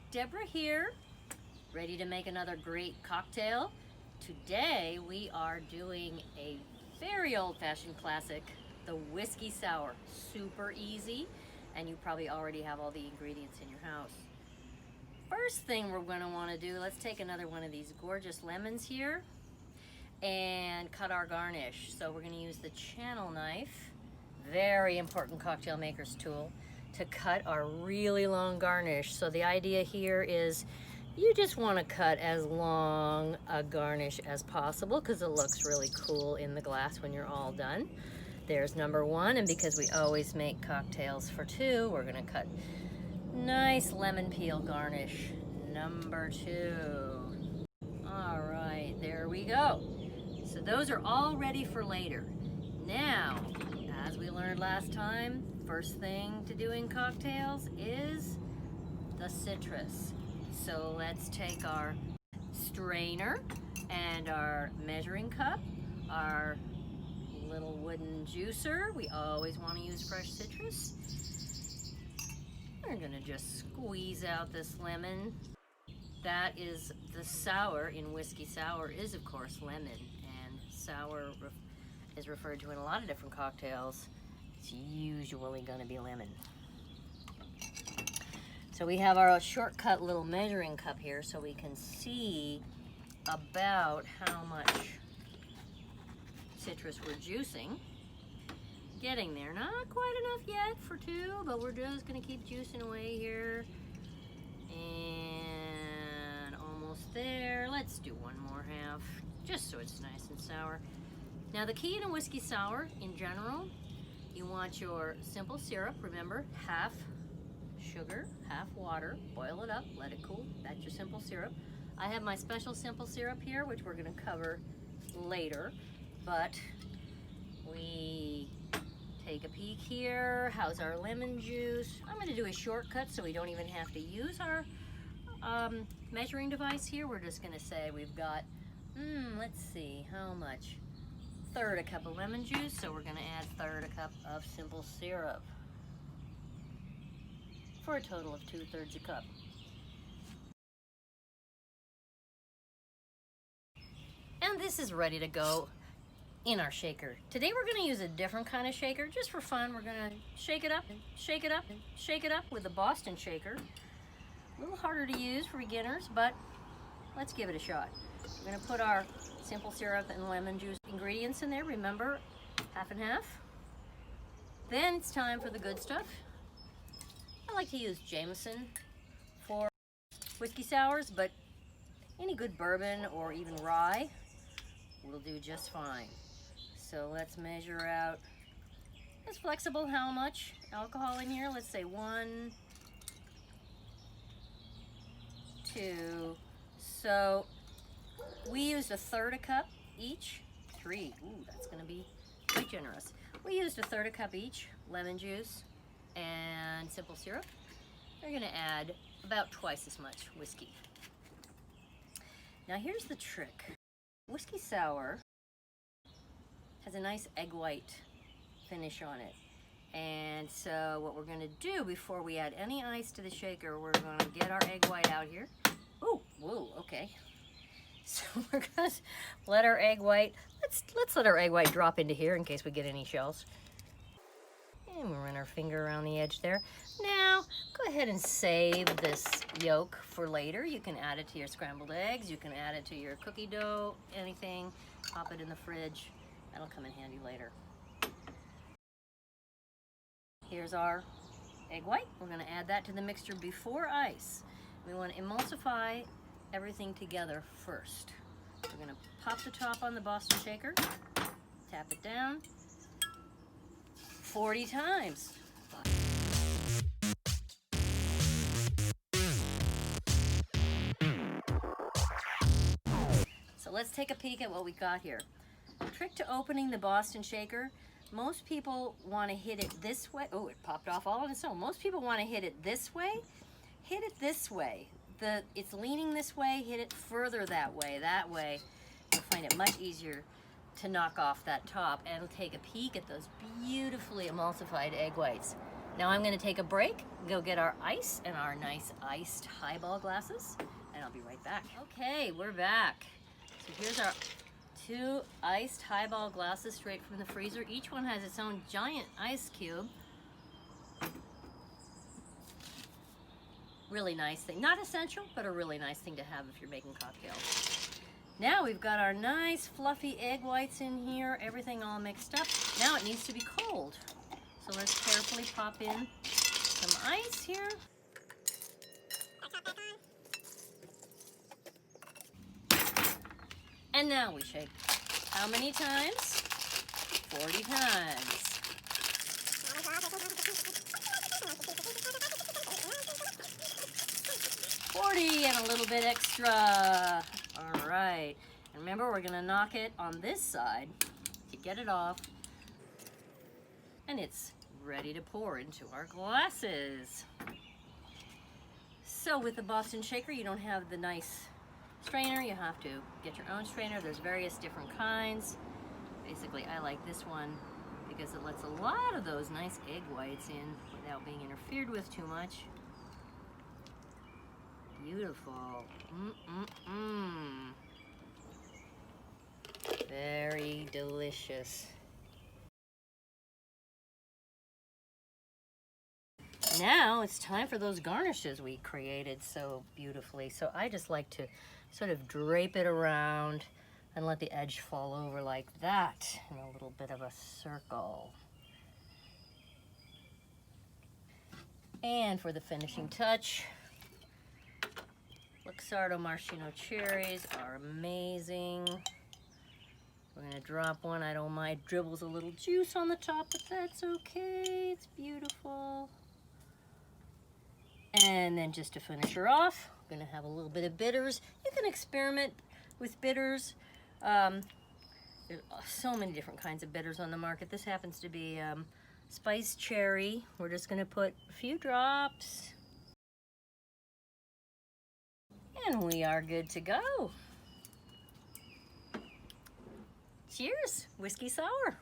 Deborah here, ready to make another great cocktail. Today we are doing a very old-fashioned classic, the whiskey sour. Super easy, and you probably already have all the ingredients in your house. First thing we're going to want to do, let's take another one of these gorgeous lemons here and cut our garnish. So we're going to use the channel knife, very important cocktail maker's tool, to cut our really long garnish. So the idea here is you just want to cut as long a garnish as possible because it looks really cool in the glass when you're all done. There's number one, and because we always make cocktails for two, we're going to cut nice lemon peel garnish number two. All right, there we go. So those are all ready for later. Now, as we learned last time, first thing to do in cocktails is the citrus. So let's take our strainer and our measuring cup, our little wooden juicer. We always want to use fresh citrus. We're gonna just squeeze out this lemon. That is the sour in whiskey sour is of course lemon, and sour is referred to in a lot of different cocktails. It's usually gonna be lemon. So we have our shortcut little measuring cup here so we can see about how much citrus we're juicing. Getting there, not quite enough yet for two, but we're just gonna keep juicing away here. And almost there. Let's do one more half, just so it's nice and sour. Now the key in a whiskey sour in general, you want your simple syrup, remember, half sugar, half water, boil it up, let it cool, that's your simple syrup. I have my special simple syrup here, which we're gonna cover later, but we take a peek here. How's our lemon juice? I'm going to do a shortcut so we don't even have to use our measuring device here. We're just going to say we've got, let's see, how much? Third a cup of lemon juice, so we're going to add third a cup of simple syrup for a total of 2/3 a cup. And this is ready to go in our shaker. Today we're going to use a different kind of shaker just for fun. We're going to shake it up and shake it up and shake it up with the Boston shaker. A little harder to use for beginners, but let's give it a shot. We're going to put our simple syrup and lemon juice ingredients in there. Remember, half and half. Then it's time for the good stuff. I like to use Jameson for whiskey sours, but any good bourbon or even rye will do just fine. So let's measure out, it's flexible how much alcohol in here. Let's say 1, 2. So we used 1/3 a cup each. 3, ooh, that's gonna be quite generous. We used 1/3 a cup each, lemon juice and simple syrup. We're gonna add about twice as much whiskey. Now here's the trick. Whiskey sour has a nice egg white finish on it. And so what we're gonna do before we add any ice to the shaker, we're gonna get our egg white out here. Oh, whoa, okay. So we're gonna let our egg white, let's let our egg white drop into here in case we get any shells. And we'll run our finger around the edge there. Now, go ahead and save this yolk for later. You can add it to your scrambled eggs. You can add it to your cookie dough, anything. Pop it in the fridge. That'll come in handy later. Here's our egg white. We're going to add that to the mixture before ice. We want to emulsify everything together first. We're going to pop the top on the Boston shaker, tap it down 40 times. So let's take a peek at what we got here. The trick to opening the Boston shaker, most people want to hit it this way. Oh, it popped off all on its own. Most people want to hit it this way. Hit it this way. It's leaning this way, hit it further that way. That way, you'll find it much easier to knock off that top and take a peek at those beautifully emulsified egg whites. Now I'm gonna take a break, go get our ice and our nice iced highball glasses, and I'll be right back. Okay, we're back. So here's our 2 iced highball glasses straight from the freezer. Each one has its own giant ice cube. Really nice thing. Not essential, but a really nice thing to have if you're making cocktails. Now we've got our nice fluffy egg whites in here, everything all mixed up. Now it needs to be cold. So let's carefully pop in some ice here. And now we shake. How many times? 40 times. 40 and a little bit extra. All right. And remember, we're gonna knock it on this side to get it off. And it's ready to pour into our glasses. So with the Boston shaker, you don't have the nice strainer. You have to get your own strainer. There's various different kinds. Basically, I like this one because it lets a lot of those nice egg whites in without being interfered with too much. Beautiful. Very delicious. Now it's time for those garnishes we created so beautifully. So I just like to sort of drape it around and let the edge fall over like that in a little bit of a circle. And for the finishing touch, Luxardo maraschino cherries are amazing. We're gonna drop one. I don't mind, dribbles a little juice on the top, but that's okay. It's beautiful. And then just to finish her off, I'm gonna have a little bit of bitters. You can experiment with bitters. There's so many different kinds of bitters on the market. This happens to be spiced cherry. We're just gonna put a few drops. And we are good to go. Cheers, whiskey sour.